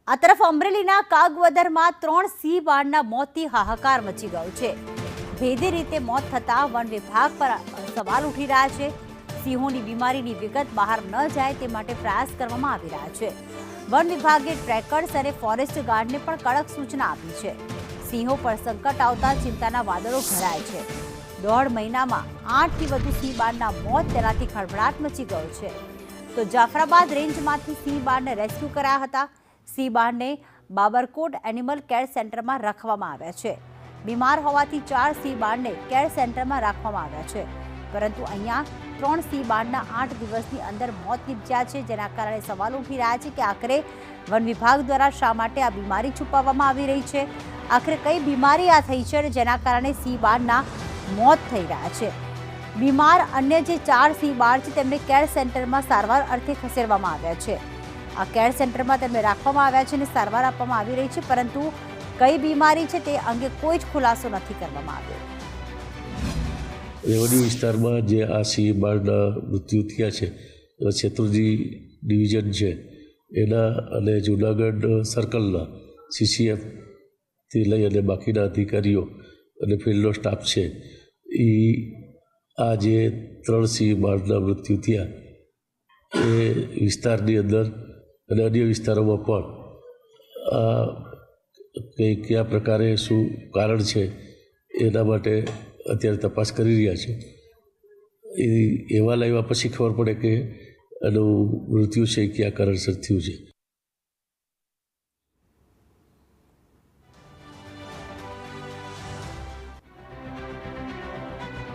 આ તરફ અમરેલીના કાગવદરમાં 3 સિંહ બાળના મોતથી હાહાકાર મચી ગયો છે। ભેદી રીતે મોત થતા વન વિભાગ પર સવાલ ઉઠી રહ્યા છે। સિંહોની બીમારીની વિગત બહાર ન જાય તે માટે પ્રયાસ કરવામાં આવી રહ્યા છે। વન વિભાગે ટ્રેકર્સ અને ફોરેસ્ટ ગાર્ડને પણ કડક સૂચના આપી છે। સિંહો પર સંકટ આવતા ચિંતાના વાદળો ઘેરાય છે। 1.5 મહિનામાં 8 થી વધુ સિંહ બાળના મોત, તેનાથી ખળભળાટ મચી ગયો છે। તો જાફરાબાદ રેન્જમાંથી સિંહ બાળને રેસ્ક્યુ કરાયા હતા। સિંહ બાળને બાબરકોટ એનિમલ કેર સેન્ટરમાં રાખવામાં આવ્યા છે। બીમાર હોવાથી 4 સિંહ બાળને કેર સેન્ટરમાં રાખવામાં આવ્યા છે, પરંતુ અહીંયા 3 સિંહ બાળના 8 દિવસની અંદર મોત નીપજ્યા છે, જેના કારણે સવાલ ઉઠી રહ્યા છે કે આખરે વન વિભાગ દ્વારા શા માટે આ બીમારી છુપાવવામાં આવી રહી છે। આખરે કઈ બીમારી આ થઈ છે જેના કારણે સિંહ બાળના મોત થઈ રહ્યા છે। બીમાર અન્ય જે 4 સિંહ બાળ છે તેમને કેર સેન્ટરમાં સારવાર અર્થે ખસેડવામાં આવ્યા છે। આ કેર સેન્ટરમાં તેમને રાખવામાં આવ્યા છે અને સારવાર આપવામાં આવી રહી છે, પરંતુ કઈ બીમારી છે તે અંગે કોઈ જ ખુલાસો નથી કરવામાં આવ્યો। રેવન્યુ વિસ્તારમાં જે આ સિંહ બાળના મૃત્યુ થયા છે, શેત્રુંજી ડિવિઝન છે એના અને જૂનાગઢ સર્કલના CCFથી લઈ અને બાકીના અધિકારીઓ અને ફિલ્ડનો સ્ટાફ છે એ આ જે 3 સિંહ બાળના મૃત્યુ થયા એ વિસ્તારની અંદર અને અન્ય વિસ્તારોમાં પણ આ કયા પ્રકારે શું કારણ છે એના માટે અત્યારે તપાસ કરી રહ્યા છે। એ અહેવાલ આવ્યા પછી ખબર પડે કે એનું મૃત્યુ છે કયા કારણસર થયું છે।